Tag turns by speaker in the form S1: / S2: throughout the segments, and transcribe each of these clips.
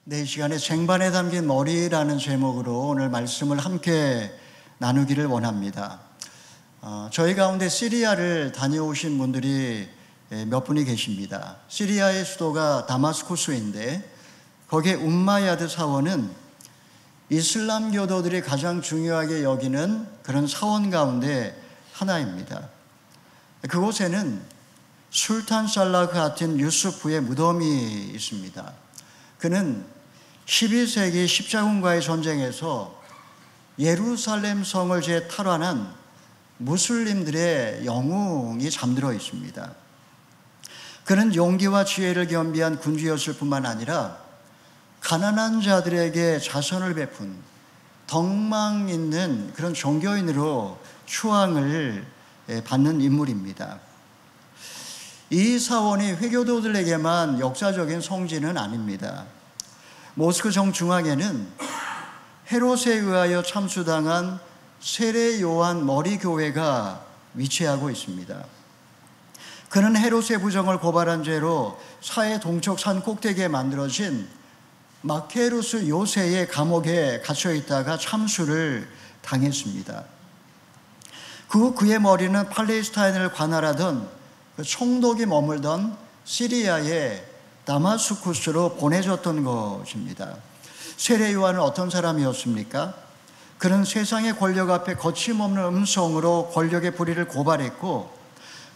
S1: 네, 이 시간에 쟁반에 담긴 머리라는 제목으로 오늘 말씀을 함께 나누기를 원합니다. 저희 가운데 시리아를 다녀오신 분들이 몇 분이 계십니다. 시리아의 수도가 다마스쿠스인데 거기에 움마야드 사원은 이슬람교도들이 가장 중요하게 여기는 그런 사원 가운데 하나입니다. 그곳에는 술탄 살라흐 하틴 유수프의 무덤이 있습니다. 그는 12세기 십자군과의 전쟁에서 예루살렘 성을 재탈환한 무슬림들의 영웅이 잠들어 있습니다. 그는 용기와 지혜를 겸비한 군주였을 뿐만 아니라 가난한 자들에게 자선을 베푼 덕망 있는 그런 종교인으로 추앙을 받는 인물입니다. 이 사원이 회교도들에게만 역사적인 성지는 아닙니다. 모스크 정중앙에는 헤롯에 의하여 참수당한 세례 요한 머리교회가 위치하고 있습니다. 그는 헤롯의 부정을 고발한 죄로 사해 동쪽 산 꼭대기에 만들어진 마케루스 요새의 감옥에 갇혀 있다가 참수를 당했습니다. 그의 머리는 팔레스타인을 관할하던 총독이 머물던 시리아의 다마스쿠스로 보내졌던 것입니다. 세례 요한은 어떤 사람이었습니까? 그는 세상의 권력 앞에 거침없는 음성으로 권력의 불의를 고발했고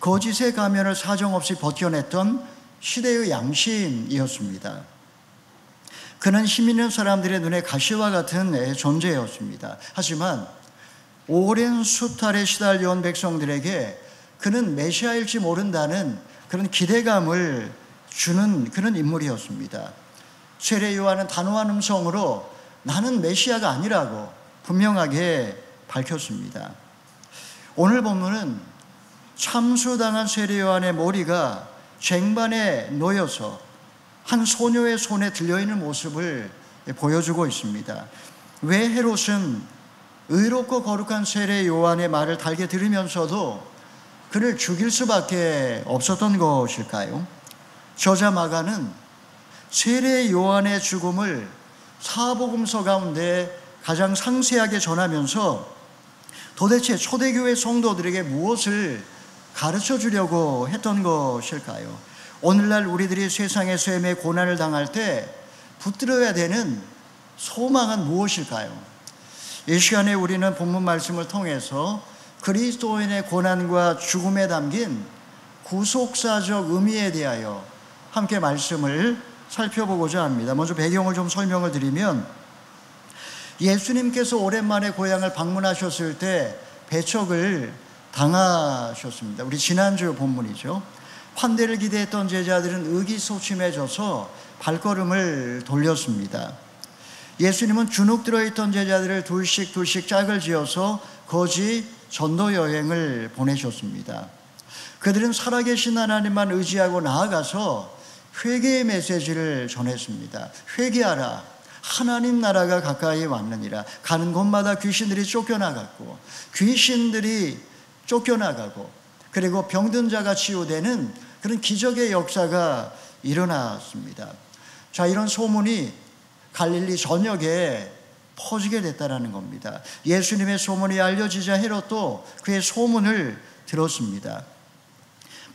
S1: 거짓의 가면을 사정없이 버텨냈던 시대의 양심이었습니다. 그는 힘 있는 사람들의 눈에 가시와 같은 존재였습니다. 하지만 오랜 수탈에 시달려온 백성들에게 그는 메시아일지 모른다는 그런 기대감을 주는 그런 인물이었습니다. 세례 요한은 단호한 음성으로 나는 메시아가 아니라고 분명하게 밝혔습니다. 오늘 본문은 참수당한 세례 요한의 머리가 쟁반에 놓여서 한 소녀의 손에 들려있는 모습을 보여주고 있습니다. 왜 헤롯은 의롭고 거룩한 세례 요한의 말을 달게 들으면서도 그를 죽일 수밖에 없었던 것일까요? 저자 마가는 세례 요한의 죽음을 사복음서 가운데 가장 상세하게 전하면서 도대체 초대교회 성도들에게 무엇을 가르쳐 주려고 했던 것일까요? 오늘날 우리들이 세상의 쇠매 고난을 당할 때 붙들어야 되는 소망은 무엇일까요? 이 시간에 우리는 본문 말씀을 통해서 그리스도인의 고난과 죽음에 담긴 구속사적 의미에 대하여 함께 말씀을 살펴보고자 합니다. 먼저 배경을 좀 설명을 드리면 예수님께서 오랜만에 고향을 방문하셨을 때 배척을 당하셨습니다. 우리 지난주 본문이죠. 환대를 기대했던 제자들은 의기소침해져서 발걸음을 돌렸습니다. 예수님은 주눅 들어있던 제자들을 둘씩 짝을 지어서 거지 전도 여행을 보내셨습니다. 그들은 살아계신 하나님만 의지하고 나아가서 회개의 메시지를 전했습니다. 회개하라. 하나님 나라가 가까이 왔느니라. 가는 곳마다 귀신들이 쫓겨나갔고 그리고 병든 자가 치유되는 그런 기적의 역사가 일어났습니다. 자, 이런 소문이 갈릴리 전역에 퍼지게 됐다는 겁니다. 예수님의 소문이 알려지자 헤롯도 그의 소문을 들었습니다.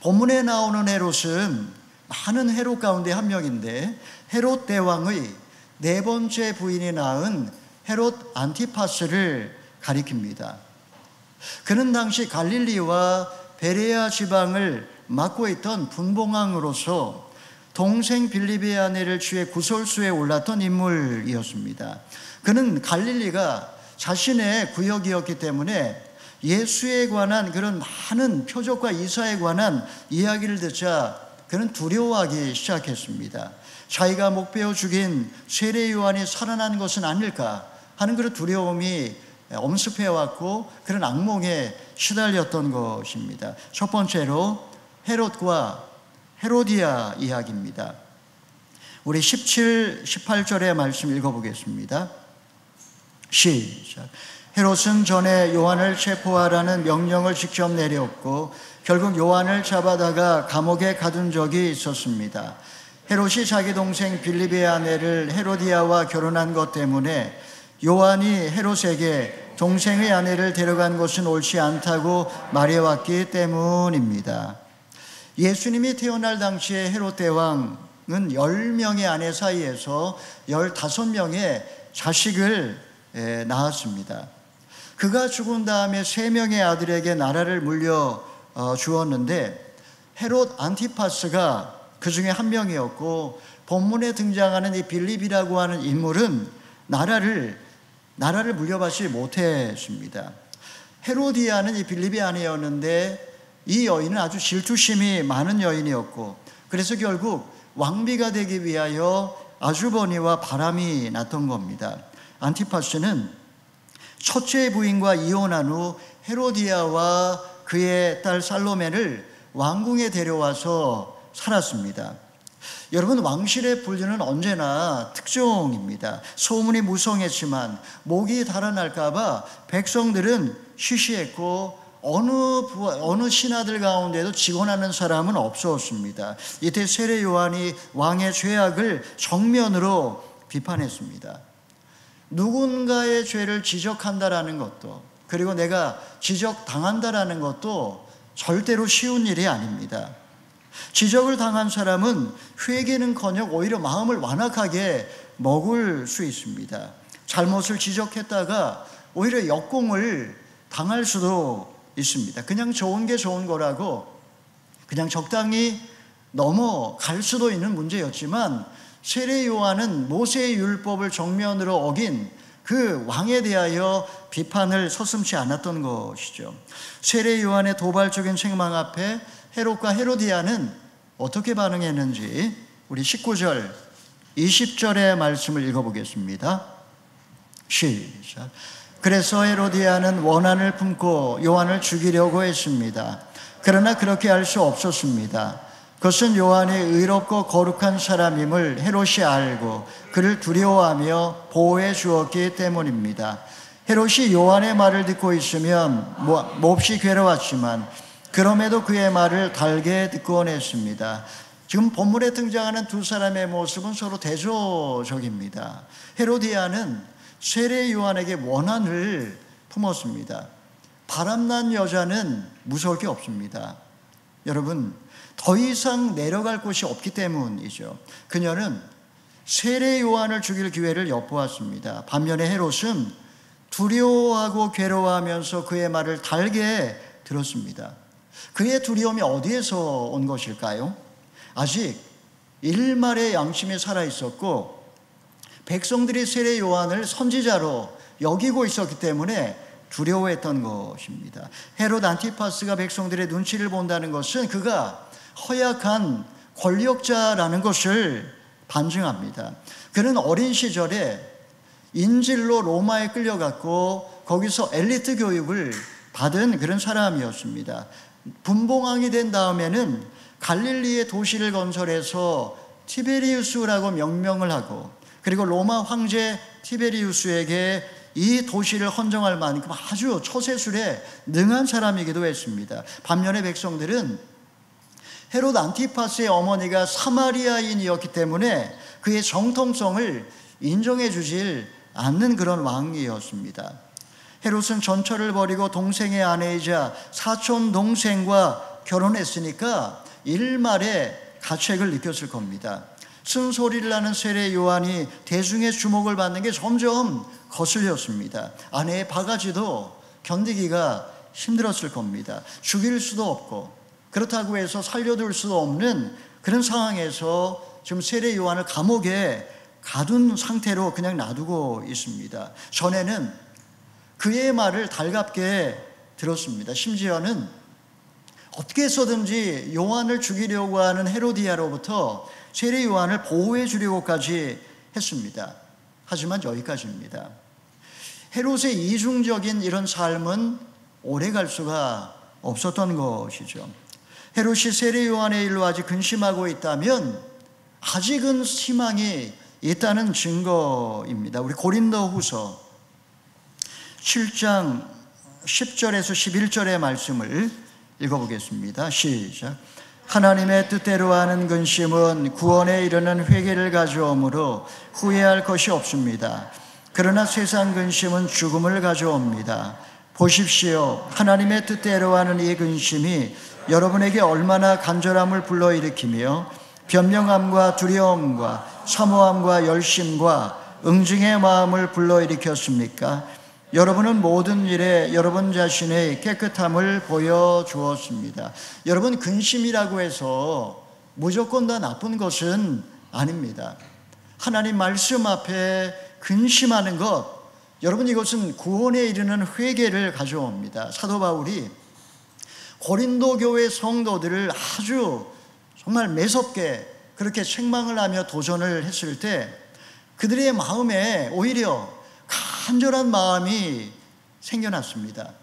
S1: 본문에 나오는 헤롯은 많은 헤롯 가운데 한 명인데 헤롯 대왕의 네 번째 부인이 낳은 헤롯 안티파스를 가리킵니다. 그는 당시 갈릴리와 베레아 지방을 맡고 있던 분봉왕으로서 동생 빌립의 아내를 취해 구설수에 올랐던 인물이었습니다. 그는 갈릴리가 자신의 구역이었기 때문에 예수에 관한 그런 많은 표적과 이사에 관한 이야기를 듣자 그는 두려워하기 시작했습니다. 자기가 목베어 죽인 세례 요한이 살아난 것은 아닐까 하는 그런 두려움이 엄습해왔고 그런 악몽에 시달렸던 것입니다. 첫 번째로 헤롯과 헤로디아 이야기입니다. 우리 17, 18절의 말씀 읽어보겠습니다. 시작. 헤롯은 전에 요한을 체포하라는 명령을 직접 내렸고 결국 요한을 잡아다가 감옥에 가둔 적이 있었습니다. 헤롯이 자기 동생 빌립의 아내를 헤로디아와 결혼한 것 때문에 요한이 헤롯에게 동생의 아내를 데려간 것은 옳지 않다고 말해왔기 때문입니다. 예수님이 태어날 당시에 헤롯 대왕은 10명의 아내 사이에서 15명의 자식을 낳았습니다. 그가 죽은 다음에 3명의 아들에게 나라를 물려 주었는데 헤롯 안티파스가 그 중에 한 명이었고, 본문에 등장하는 이 빌립이라고 하는 인물은 나라를 물려받지 못했습니다. 헤로디아는 이 빌립의 아내였는데 이 여인은 아주 질투심이 많은 여인이었고, 그래서 결국 왕비가 되기 위하여 아주버니와 바람이 났던 겁니다. 안티파스는 첫째 부인과 이혼한 후 헤로디아와 그의 딸 살로메를 왕궁에 데려와서 살았습니다. 여러분, 왕실의 분류는 언제나 특종입니다. 소문이 무성했지만 목이 달아날까 봐 백성들은 쉬쉬했고 어느 신하들 가운데도 직언하는 사람은 없었습니다. 이때 세례 요한이 왕의 죄악을 정면으로 비판했습니다. 누군가의 죄를 지적한다라는 것도, 그리고 내가 지적당한다라는 것도 절대로 쉬운 일이 아닙니다. 지적을 당한 사람은 회개는커녕 오히려 마음을 완악하게 먹을 수 있습니다. 잘못을 지적했다가 오히려 역공을 당할 수도 있습니다. 그냥 좋은 게 좋은 거라고 그냥 적당히 넘어갈 수도 있는 문제였지만, 세례 요한은 모세의 율법을 정면으로 어긴 그 왕에 대하여 비판을 서슴지 않았던 것이죠. 세례 요한의 도발적인 책망 앞에 헤롯과 헤로디아는 어떻게 반응했는지 우리 19절, 20절의 말씀을 읽어보겠습니다. 시작. 그래서 헤로디아는 원한을 품고 요한을 죽이려고 했습니다. 그러나 그렇게 할 수 없었습니다. 그것은 요한이 의롭고 거룩한 사람임을 헤롯이 알고 그를 두려워하며 보호해 주었기 때문입니다. 헤롯이 요한의 말을 듣고 있으면 몹시 괴로웠지만 그럼에도 그의 말을 달게 듣곤 했습니다. 지금 본문에 등장하는 두 사람의 모습은 서로 대조적입니다. 헤로디아는 세례 요한에게 원한을 품었습니다. 바람난 여자는 무서울 게 없습니다. 여러분, 더 이상 내려갈 곳이 없기 때문이죠. 그녀는 세례 요한을 죽일 기회를 엿보았습니다. 반면에 헤롯은 두려워하고 괴로워하면서 그의 말을 달게 들었습니다. 그의 두려움이 어디에서 온 것일까요? 아직 일말의 양심이 살아있었고 백성들이 세례 요한을 선지자로 여기고 있었기 때문에 두려워했던 것입니다. 헤롯 안티파스가 백성들의 눈치를 본다는 것은 그가 허약한 권력자라는 것을 반증합니다. 그는 어린 시절에 인질로 로마에 끌려갔고 거기서 엘리트 교육을 받은 그런 사람이었습니다. 분봉왕이 된 다음에는 갈릴리의 도시를 건설해서 티베리우스라고 명명을 하고, 그리고 로마 황제 티베리우스에게 이 도시를 헌정할 만큼 아주 처세술에 능한 사람이기도 했습니다. 반면에 백성들은 헤롯 안티파스의 어머니가 사마리아인이었기 때문에 그의 정통성을 인정해 주질 않는 그런 왕이었습니다. 헤롯은 전처를 버리고 동생의 아내이자 사촌 동생과 결혼했으니까 일말의 가책을 느꼈을 겁니다. 쓴소리를 하는 세례 요한이 대중의 주목을 받는 게 점점 거슬렸습니다. 아내의 바가지도 견디기가 힘들었을 겁니다. 죽일 수도 없고 그렇다고 해서 살려둘 수도 없는 그런 상황에서 지금 세례 요한을 감옥에 가둔 상태로 그냥 놔두고 있습니다. 전에는 그의 말을 달갑게 들었습니다. 심지어는 어떻게 해서든지 요한을 죽이려고 하는 헤로디아로부터 세례 요한을 보호해 주려고까지 했습니다. 하지만 여기까지입니다. 헤롯의 이중적인 이런 삶은 오래 갈 수가 없었던 것이죠. 헤롯이 세례 요한의 일로 아직 근심하고 있다면 아직은 희망이 있다는 증거입니다. 우리 고린도후서 7장 10절에서 11절의 말씀을 읽어보겠습니다. 시작. 하나님의 뜻대로 하는 근심은 구원에 이르는 회개를 가져오므로 후회할 것이 없습니다. 그러나 세상 근심은 죽음을 가져옵니다. 보십시오. 하나님의 뜻대로 하는 이 근심이 여러분에게 얼마나 간절함을 불러일으키며 변명함과 두려움과 사모함과 열심과 응징의 마음을 불러일으켰습니까? 여러분은 모든 일에 여러분 자신의 깨끗함을 보여주었습니다. 여러분, 근심이라고 해서 무조건 다 나쁜 것은 아닙니다. 하나님 말씀 앞에 근심하는 것, 여러분, 이것은 구원에 이르는 회개를 가져옵니다. 사도 바울이 고린도 교회 성도들을 아주 정말 매섭게 그렇게 책망을 하며 도전을 했을 때 그들의 마음에 오히려 간절한 마음이 생겨났습니다.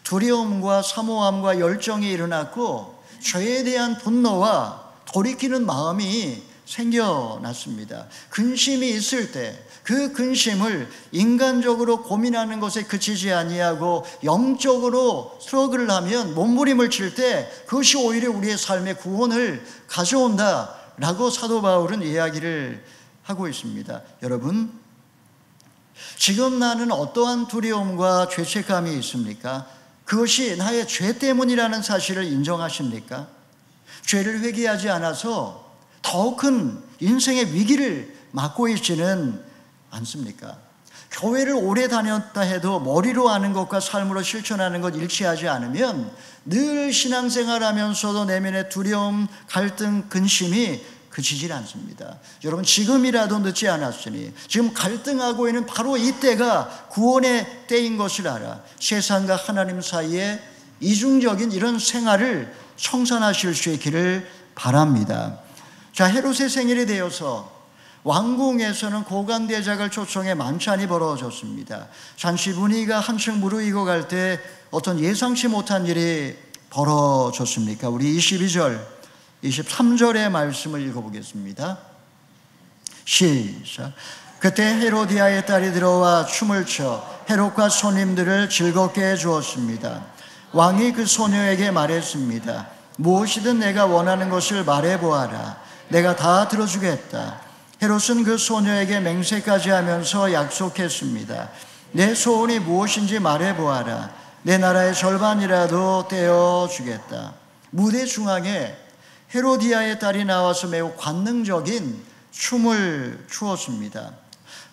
S1: 두려움과 사모함과 열정이 일어났고 죄에 대한 분노와 돌이키는 마음이 생겨났습니다. 근심이 있을 때 그 근심을 인간적으로 고민하는 것에 그치지 아니하고 영적으로 스트러글을 하면 몸부림을 칠 때 그것이 오히려 우리의 삶의 구원을 가져온다라고 사도 바울은 이야기를 하고 있습니다. 여러분, 지금 나는 어떠한 두려움과 죄책감이 있습니까? 그것이 나의 죄 때문이라는 사실을 인정하십니까? 죄를 회개하지 않아서 더 큰 인생의 위기를 맞고 있지는 않습니까? 교회를 오래 다녔다 해도 머리로 아는 것과 삶으로 실천하는 것 일치하지 않으면 늘 신앙생활하면서도 내면의 두려움, 갈등, 근심이 그치질 않습니다. 여러분, 지금이라도 늦지 않았으니 지금 갈등하고 있는 바로 이때가 구원의 때인 것을 알아 세상과 하나님 사이에 이중적인 이런 생활을 청산하실 수 있기를 바랍니다. 자, 헤롯의 생일이 되어서 왕궁에서는 고관대작을 초청해 만찬이 벌어졌습니다. 잔치 분위기가 한층 무르익어 갈 때 어떤 예상치 못한 일이 벌어졌습니까? 우리 22절, 23절의 말씀을 읽어보겠습니다. 시작. 그때 헤로디아의 딸이 들어와 춤을 춰 헤롯과 손님들을 즐겁게 해주었습니다. 왕이 그 소녀에게 말했습니다. 무엇이든 내가 원하는 것을 말해보아라. 내가 다 들어주겠다. 헤롯은 그 소녀에게 맹세까지 하면서 약속했습니다. 내 소원이 무엇인지 말해보아라. 내 나라의 절반이라도 떼어주겠다. 무대 중앙에 헤로디아의 딸이 나와서 매우 관능적인 춤을 추었습니다.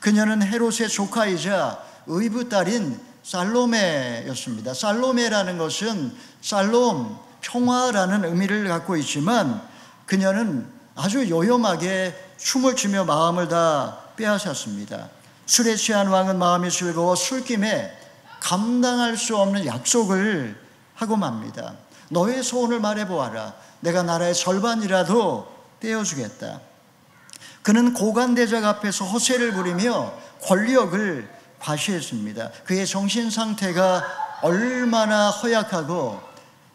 S1: 그녀는 헤롯의 조카이자 의붓 딸인 살로메였습니다. 살로메라는 것은 살롬, 평화라는 의미를 갖고 있지만 그녀는 아주 요염하게 춤을 추며 마음을 다 빼앗았습니다. 술에 취한 왕은 마음이 즐거워 술김에 감당할 수 없는 약속을 하고 맙니다. 너의 소원을 말해보아라. 내가 나라의 절반이라도 떼어주겠다. 그는 고관대작 앞에서 허세를 부리며 권력을 과시했습니다. 그의 정신 상태가 얼마나 허약하고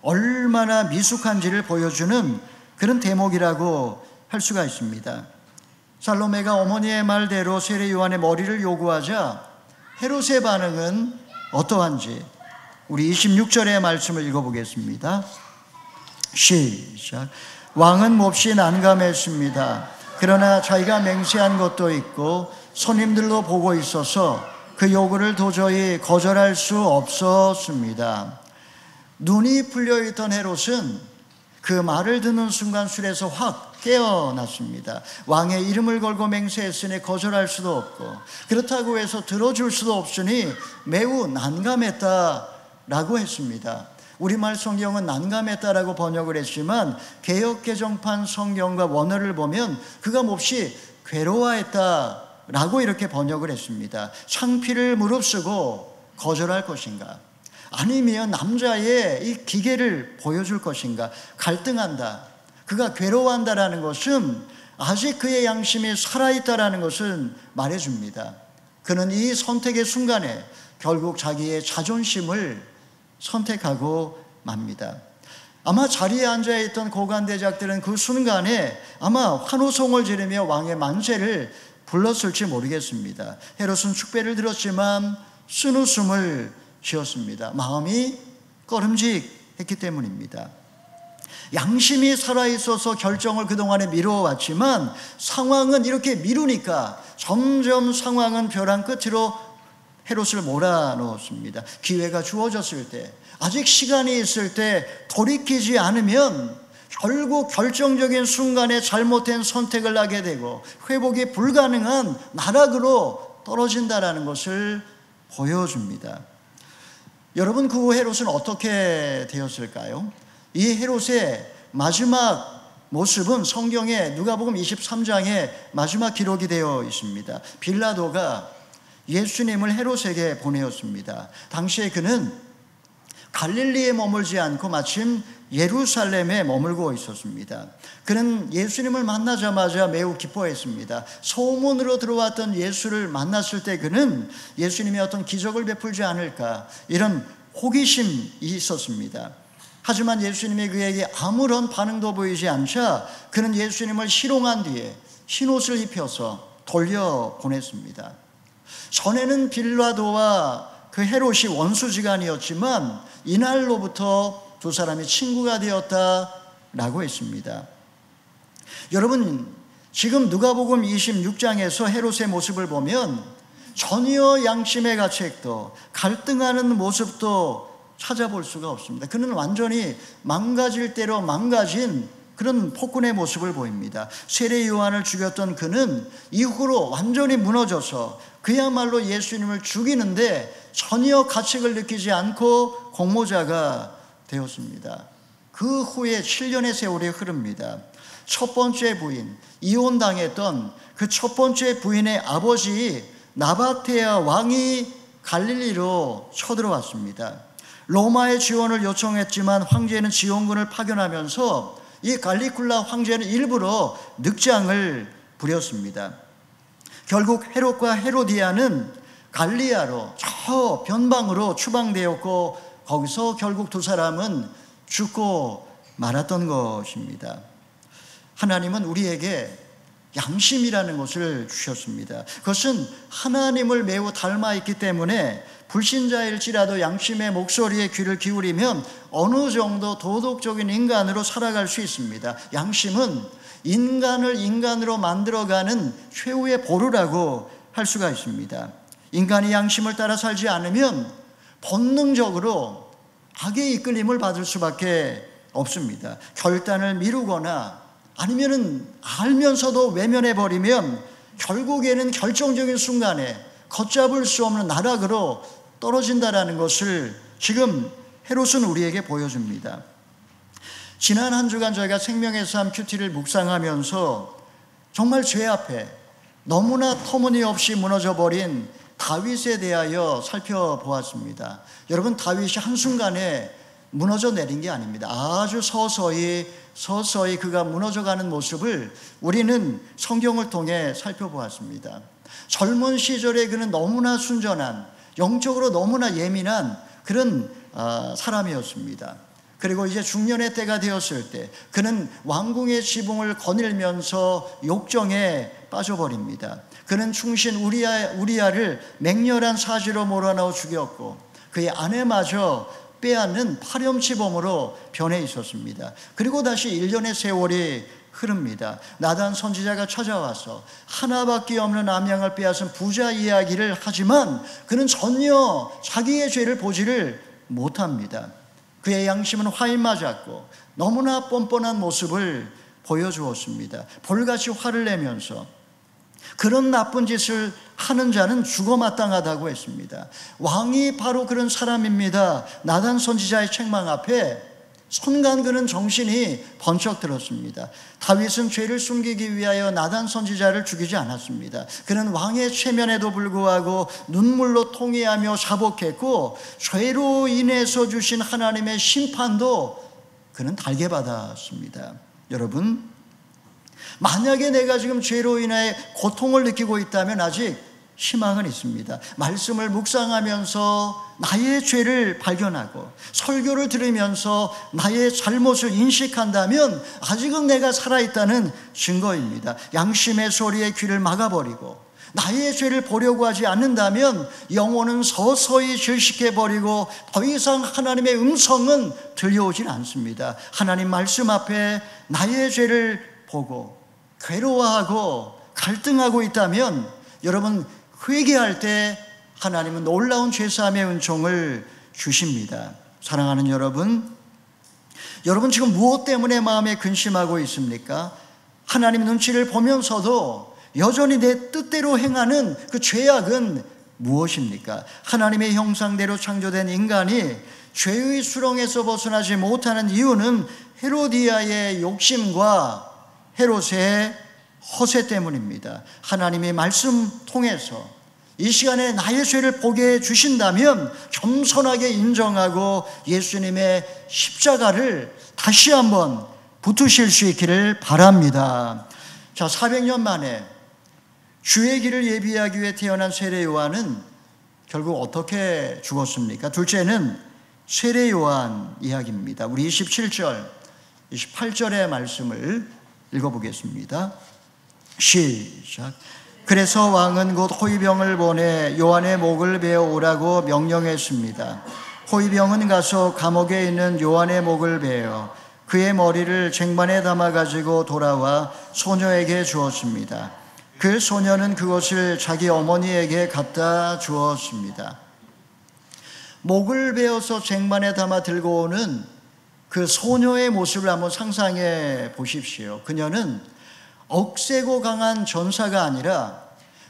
S1: 얼마나 미숙한지를 보여주는 그런 대목이라고 할 수가 있습니다. 살로메가 어머니의 말대로 세례 요한의 머리를 요구하자 헤롯의 반응은 어떠한지 우리 26절의 말씀을 읽어보겠습니다. 시작. 왕은 몹시 난감했습니다. 그러나 자기가 맹세한 것도 있고 손님들도 보고 있어서 그 요구를 도저히 거절할 수 없었습니다. 눈이 풀려있던 헤롯은 그 말을 듣는 순간 술에서 확 깨어났습니다. 왕의 이름을 걸고 맹세했으니 거절할 수도 없고 그렇다고 해서 들어줄 수도 없으니 매우 난감했다라고 했습니다. 우리말 성경은 난감했다라고 번역을 했지만 개역개정판 성경과 원어를 보면 그가 몹시 괴로워했다라고 이렇게 번역을 했습니다. 창피를 무릅쓰고 거절할 것인가? 아니면 남자의 이 기계를 보여줄 것인가? 갈등한다. 그가 괴로워한다라는 것은 아직 그의 양심이 살아있다라는 것을 말해줍니다. 그는 이 선택의 순간에 결국 자기의 자존심을 선택하고 맙니다. 아마 자리에 앉아있던 고관대작들은 그 순간에 아마 환호성을 지르며 왕의 만세를 불렀을지 모르겠습니다. 헤롯은 축배를 들었지만 쓴웃음을 지었습니다. 마음이 꺼름직했기 때문입니다. 양심이 살아있어서 결정을 그동안에 미뤄왔지만 상황은 이렇게 미루니까 점점 상황은 벼랑 끝으로 헤롯을 몰아넣었습니다. 기회가 주어졌을 때, 아직 시간이 있을 때 돌이키지 않으면 결국 결정적인 순간에 잘못된 선택을 하게 되고 회복이 불가능한 나락으로 떨어진다라는 것을 보여줍니다. 여러분, 그 헤롯은 어떻게 되었을까요? 이 헤롯의 마지막 모습은 성경에 누가복음 23장에 마지막 기록이 되어 있습니다. 빌라도가 예수님을 헤롯에게 보내었습니다. 당시에 그는 갈릴리에 머물지 않고 마침 예루살렘에 머물고 있었습니다. 그는 예수님을 만나자마자 매우 기뻐했습니다. 소문으로 들어왔던 예수를 만났을 때 그는 예수님이 어떤 기적을 베풀지 않을까, 이런 호기심이 있었습니다. 하지만 예수님이 그에게 아무런 반응도 보이지 않자 그는 예수님을 희롱한 뒤에 흰옷을 입혀서 돌려보냈습니다. 전에는 빌라도와 그 헤롯이 원수지간이었지만 이날로부터 두 사람이 친구가 되었다라고 했습니다. 여러분, 지금 누가복음 26장에서 헤롯의 모습을 보면 전혀 양심의 가책도 갈등하는 모습도 찾아볼 수가 없습니다. 그는 완전히 망가질 대로 망가진 그런 폭군의 모습을 보입니다. 세례 요한을 죽였던 그는 이후로 완전히 무너져서 그야말로 예수님을 죽이는데 전혀 가책을 느끼지 않고 공모자가 되었습니다. 그 후에 7년의 세월이 흐릅니다. 첫 번째 부인, 이혼당했던 그 첫 번째 부인의 아버지 나바테아 왕이 갈릴리로 쳐들어왔습니다. 로마의 지원을 요청했지만 황제는 지원군을 파견하면서 이 갈리굴라 황제는 일부러 늑장을 부렸습니다. 결국 헤롯과 헤로디아는 갈리아로 저 변방으로 추방되었고 거기서 결국 두 사람은 죽고 말았던 것입니다. 하나님은 우리에게 양심이라는 것을 주셨습니다. 그것은 하나님을 매우 닮아 있기 때문에 불신자일지라도 양심의 목소리에 귀를 기울이면 어느 정도 도덕적인 인간으로 살아갈 수 있습니다. 양심은 인간을 인간으로 만들어가는 최후의 보루라고 할 수가 있습니다. 인간이 양심을 따라 살지 않으면 본능적으로 악의 이끌림을 받을 수밖에 없습니다. 결단을 미루거나 아니면은 알면서도 외면해버리면 결국에는 결정적인 순간에 걷잡을 수 없는 나락으로 떨어진다라는 것을 지금 헤롯은 우리에게 보여줍니다. 지난 한 주간 저희가 생명의 삶 큐티를 묵상하면서 정말 죄 앞에 너무나 터무니없이 무너져버린 다윗에 대하여 살펴보았습니다. 여러분, 다윗이 한순간에 무너져 내린 게 아닙니다. 아주 서서히 그가 무너져가는 모습을 우리는 성경을 통해 살펴보았습니다. 젊은 시절에 그는 너무나 순전한, 영적으로 너무나 예민한 그런 사람이었습니다. 그리고 이제 중년의 때가 되었을 때 그는 왕궁의 지붕을 거닐면서 욕정에 빠져버립니다. 그는 충신 우리아를 맹렬한 사지로 몰아넣어 죽였고 그의 아내마저 빼앗는 파렴치범으로 변해 있었습니다. 그리고 다시 1년의 세월이 흐릅니다. 나단 선지자가 찾아와서 하나밖에 없는 암양을 빼앗은 부자 이야기를 하지만 그는 전혀 자기의 죄를 보지를 못합니다. 그의 양심은 화인 맞았고 너무나 뻔뻔한 모습을 보여주었습니다. 볼같이 화를 내면서 그런 나쁜 짓을 하는 자는 죽어 마땅하다고 했습니다. 왕이 바로 그런 사람입니다. 나단 선지자의 책망 앞에 손간 그는 정신이 번쩍 들었습니다. 다윗은 죄를 숨기기 위하여 나단 선지자를 죽이지 않았습니다. 그는 왕의 체면에도 불구하고 눈물로 통회하며 자복했고 죄로 인해서 주신 하나님의 심판도 그는 달게 받았습니다. 여러분, 만약에 내가 지금 죄로 인해 고통을 느끼고 있다면 아직 희망은 있습니다. 말씀을 묵상하면서 나의 죄를 발견하고 설교를 들으면서 나의 잘못을 인식한다면 아직은 내가 살아있다는 증거입니다. 양심의 소리에 귀를 막아버리고 나의 죄를 보려고 하지 않는다면 영혼은 서서히 질식해버리고 더 이상 하나님의 음성은 들려오질 않습니다. 하나님 말씀 앞에 나의 죄를 보고 괴로워하고 갈등하고 있다면 여러분, 회개할 때 하나님은 놀라운 죄사함의 은총을 주십니다. 사랑하는 여러분, 여러분 지금 무엇 때문에 마음에 근심하고 있습니까? 하나님 눈치를 보면서도 여전히 내 뜻대로 행하는 그 죄악은 무엇입니까? 하나님의 형상대로 창조된 인간이 죄의 수렁에서 벗어나지 못하는 이유는 헤로디아의 욕심과 헤롯의 허세 때문입니다. 하나님의 말씀 통해서 이 시간에 나의 죄를 보게 해주신다면 겸손하게 인정하고 예수님의 십자가를 다시 한번 붙으실 수 있기를 바랍니다. 자, 400년 만에 주의 길을 예비하기 위해 태어난 세례 요한은 결국 어떻게 죽었습니까? 둘째는 세례 요한 이야기입니다. 우리 27절, 28절의 말씀을 읽어보겠습니다. 시작. 그래서 왕은 곧 호위병을 보내 요한의 목을 베어 오라고 명령했습니다. 호위병은 가서 감옥에 있는 요한의 목을 베어 그의 머리를 쟁반에 담아 가지고 돌아와 소녀에게 주었습니다. 그 소녀는 그것을 자기 어머니에게 갖다 주었습니다. 목을 베어서 쟁반에 담아 들고 오는 그 소녀의 모습을 한번 상상해 보십시오. 그녀는 억세고 강한 전사가 아니라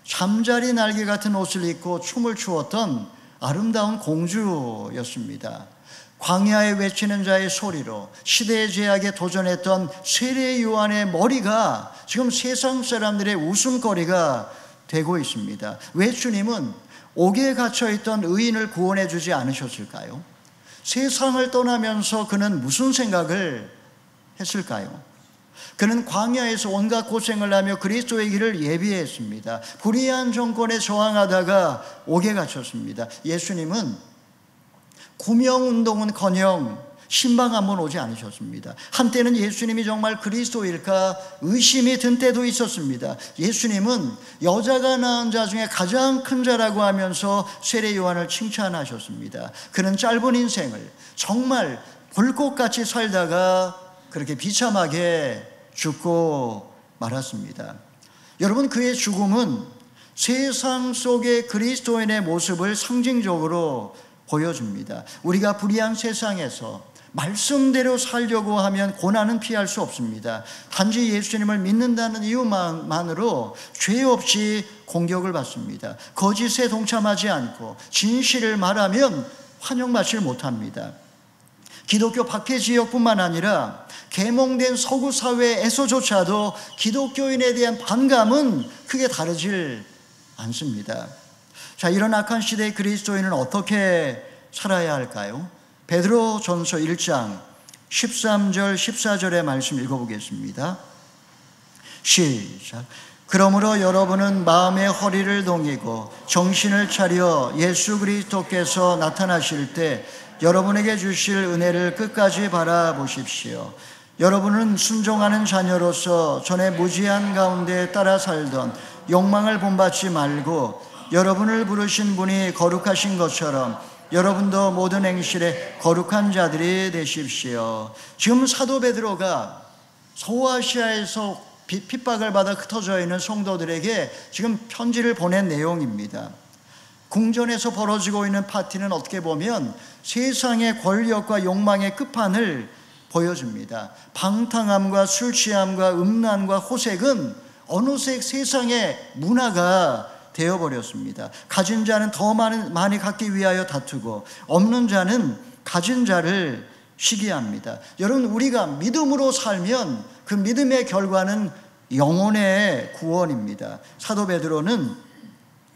S1: 잠자리 날개 같은 옷을 입고 춤을 추었던 아름다운 공주였습니다. 광야에 외치는 자의 소리로 시대의 제약에 도전했던 세례 요한의 머리가 지금 세상 사람들의 웃음거리가 되고 있습니다. 왜 주님은 옥에 갇혀있던 의인을 구원해 주지 않으셨을까요? 세상을 떠나면서 그는 무슨 생각을 했을까요? 그는 광야에서 온갖 고생을 하며 그리스도의 길을 예비했습니다. 불의한 정권에 저항하다가 옥에 갇혔습니다. 예수님은 구명운동은커녕 신방 한번 오지 않으셨습니다. 한때는 예수님이 정말 그리스도일까 의심이 든 때도 있었습니다. 예수님은 여자가 낳은 자 중에 가장 큰 자라고 하면서 세례 요한을 칭찬하셨습니다. 그는 짧은 인생을 정말 불꽃같이 살다가 그렇게 비참하게 죽고 말았습니다. 여러분, 그의 죽음은 세상 속의 그리스도인의 모습을 상징적으로 보여줍니다. 우리가 불의한 세상에서 말씀대로 살려고 하면 고난은 피할 수 없습니다. 단지 예수님을 믿는다는 이유만으로 죄 없이 공격을 받습니다. 거짓에 동참하지 않고 진실을 말하면 환영받지 못합니다. 기독교 박해 지역뿐만 아니라 계몽된 서구 사회에서조차도 기독교인에 대한 반감은 크게 다르질 않습니다. 자, 이런 악한 시대의 그리스도인은 어떻게 살아야 할까요? 베드로전서 1장 13절 14절의 말씀 읽어보겠습니다. 시작. 그러므로 여러분은 마음의 허리를 동이고 정신을 차려 예수 그리스도께서 나타나실 때 여러분에게 주실 은혜를 끝까지 바라보십시오. 여러분은 순종하는 자녀로서 전에 무지한 가운데 따라 살던 욕망을 본받지 말고 여러분을 부르신 분이 거룩하신 것처럼 여러분도 모든 행실에 거룩한 자들이 되십시오. 지금 사도 베드로가 소아시아에서 핍박을 받아 흩어져 있는 성도들에게 지금 편지를 보낸 내용입니다. 궁전에서 벌어지고 있는 파티는 어떻게 보면 세상의 권력과 욕망의 끝판을 보여줍니다. 방탕함과 술 취함과 음란과 호색은 어느새 세상의 문화가 되어버렸습니다. 가진 자는 더 많이 갖기 위하여 다투고 없는 자는 가진 자를 시기합니다. 여러분, 우리가 믿음으로 살면 그 믿음의 결과는 영혼의 구원입니다. 사도 베드로는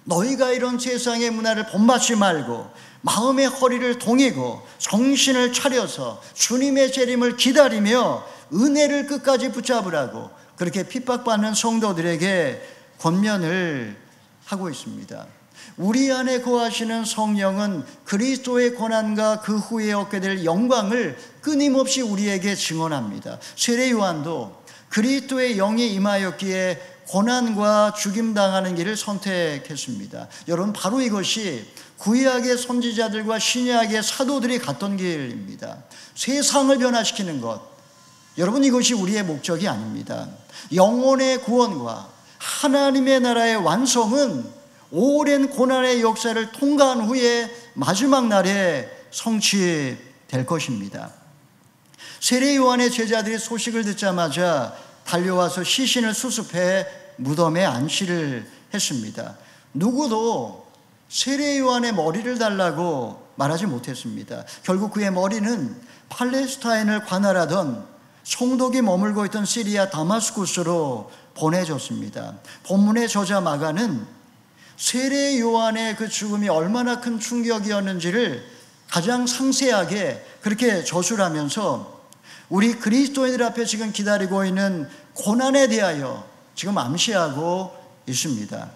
S1: 너희가 이런 세상의 문화를 본받지 말고 마음의 허리를 동이고 정신을 차려서 주님의 재림을 기다리며 은혜를 끝까지 붙잡으라고 그렇게 핍박받는 성도들에게 권면을 하고 있습니다. 우리 안에 거하시는 성령은 그리스도의 고난과 그 후에 얻게 될 영광을 끊임없이 우리에게 증언합니다. 세례 요한도 그리스도의 영이 임하였기에 고난과 죽임당하는 길을 선택했습니다. 여러분, 바로 이것이 구약의 선지자들과 신약의 사도들이 갔던 길입니다. 세상을 변화시키는 것, 여러분, 이것이 우리의 목적이 아닙니다. 영혼의 구원과 하나님의 나라의 완성은 오랜 고난의 역사를 통과한 후에 마지막 날에 성취될 것입니다. 세례 요한의 제자들이 소식을 듣자마자 달려와서 시신을 수습해 무덤에 안치를 했습니다. 누구도 세례 요한의 머리를 달라고 말하지 못했습니다. 결국 그의 머리는 팔레스타인을 관할하던 총독이 머물고 있던 시리아 다마스쿠스로 보내졌습니다. 본문의 저자 마가는 세례 요한의 그 죽음이 얼마나 큰 충격이었는지를 가장 상세하게 그렇게 저술하면서 우리 그리스도인들 앞에 지금 기다리고 있는 고난에 대하여 지금 암시하고 있습니다.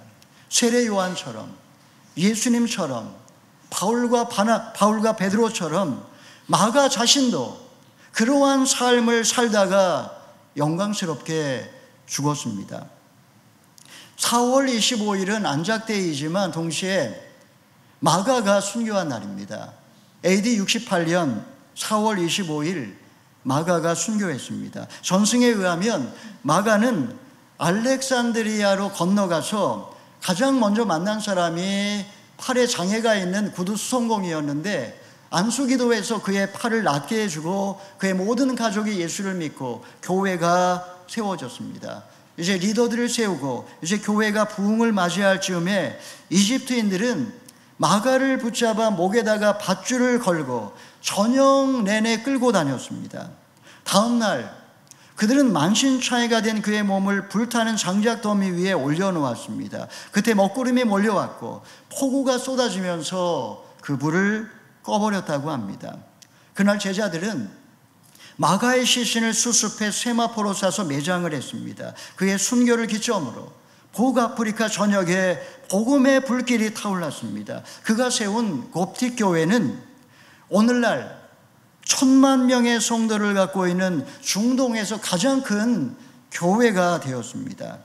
S1: 세례 요한처럼, 예수님처럼, 바울과 베드로처럼 마가 자신도 그러한 삶을 살다가 영광스럽게 죽었습니다. 4월 25일은 안작데이지만 동시에 마가가 순교한 날입니다. AD 68년 4월 25일 마가가 순교했습니다. 전승에 의하면 마가는 알렉산드리아로 건너가서 가장 먼저 만난 사람이 팔에 장애가 있는 구두 수송공이었는데 안수기도에서 그의 팔을 낫게 해주고 그의 모든 가족이 예수를 믿고 교회가 세워졌습니다. 이제 리더들을 세우고 이제 교회가 부흥을 맞이할 즈음에 이집트인들은 마가를 붙잡아 목에다가 밧줄을 걸고 저녁 내내 끌고 다녔습니다. 다음 날 그들은 만신창이가 된 그의 몸을 불타는 장작더미 위에 올려놓았습니다. 그때 먹구름이 몰려왔고 폭우가 쏟아지면서 그 불을 꺼버렸다고 합니다. 그날 제자들은 마가의 시신을 수습해 세마포로 싸서 매장을 했습니다. 그의 순교를 기점으로 북아프리카 전역에 복음의 불길이 타올랐습니다. 그가 세운 곱틱 교회는 오늘날 1,000만 명의 성도를 갖고 있는 중동에서 가장 큰 교회가 되었습니다.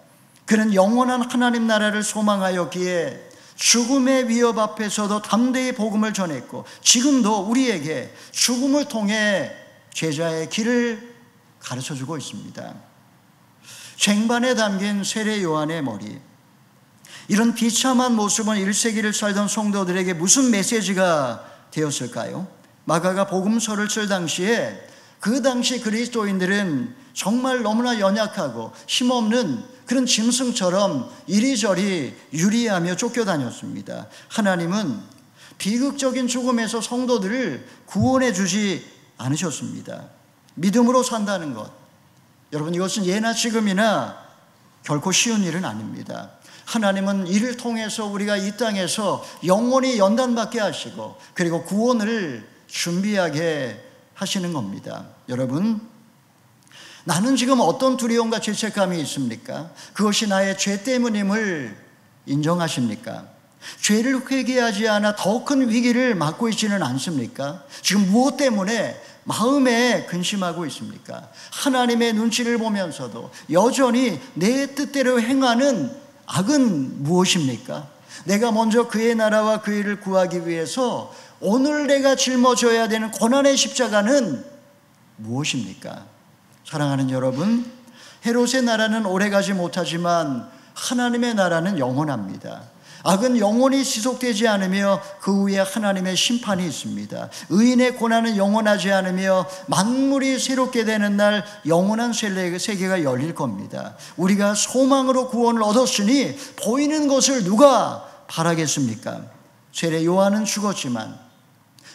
S1: 그는 영원한 하나님 나라를 소망하였기에 죽음의 위협 앞에서도 담대히 복음을 전했고 지금도 우리에게 죽음을 통해 제자의 길을 가르쳐주고 있습니다. 쟁반에 담긴 세례 요한의 머리, 이런 비참한 모습은 1세기를 살던 성도들에게 무슨 메시지가 되었을까요? 마가가 복음서를 쓸 당시에 그 당시 그리스도인들은 정말 너무나 연약하고 힘없는 그런 짐승처럼 이리저리 유리하며 쫓겨다녔습니다. 하나님은 비극적인 죽음에서 성도들을 구원해 주지 않으셨습니다. 믿음으로 산다는 것, 여러분, 이것은 예나 지금이나 결코 쉬운 일은 아닙니다. 하나님은 이를 통해서 우리가 이 땅에서 영원히 연단받게 하시고 그리고 구원을 준비하게 하시는 겁니다. 여러분, 나는 지금 어떤 두려움과 죄책감이 있습니까? 그것이 나의 죄 때문임을 인정하십니까? 죄를 회개하지 않아 더 큰 위기를 맞고 있지는 않습니까? 지금 무엇 때문에 마음에 근심하고 있습니까? 하나님의 눈치를 보면서도 여전히 내 뜻대로 행하는 악은 무엇입니까? 내가 먼저 그의 나라와 그 일을 구하기 위해서 오늘 내가 짊어져야 되는 고난의 십자가는 무엇입니까? 사랑하는 여러분, 헤롯의 나라는 오래가지 못하지만 하나님의 나라는 영원합니다. 악은 영원히 지속되지 않으며 그 위에 하나님의 심판이 있습니다. 의인의 고난은 영원하지 않으며 만물이 새롭게 되는 날 영원한 세계가 열릴 겁니다. 우리가 소망으로 구원을 얻었으니 보이는 것을 누가 바라겠습니까? 세례 요한은 죽었지만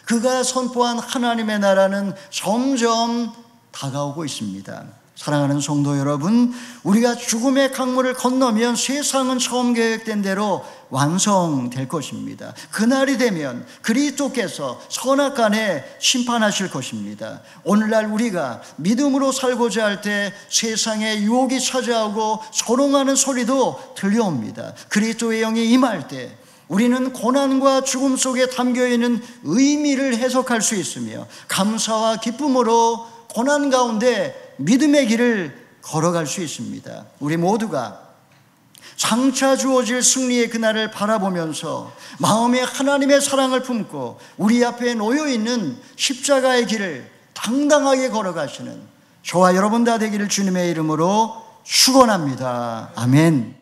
S1: 그가 선포한 하나님의 나라는 점점 다가오고 있습니다. 사랑하는 성도 여러분, 우리가 죽음의 강물을 건너면 세상은 처음 계획된 대로 완성될 것입니다. 그날이 되면 그리스도께서 선악간에 심판하실 것입니다. 오늘날 우리가 믿음으로 살고자 할 때 세상에 유혹이 찾아오고 조롱하는 소리도 들려옵니다. 그리스도의 영이 임할 때 우리는 고난과 죽음 속에 담겨있는 의미를 해석할 수 있으며 감사와 기쁨으로 고난 가운데 믿음의 길을 걸어갈 수 있습니다. 우리 모두가 장차 주어질 승리의 그날을 바라보면서 마음에 하나님의 사랑을 품고 우리 앞에 놓여 있는 십자가의 길을 당당하게 걸어가시는 저와 여러분 다 되기를 주님의 이름으로 축원합니다. 아멘.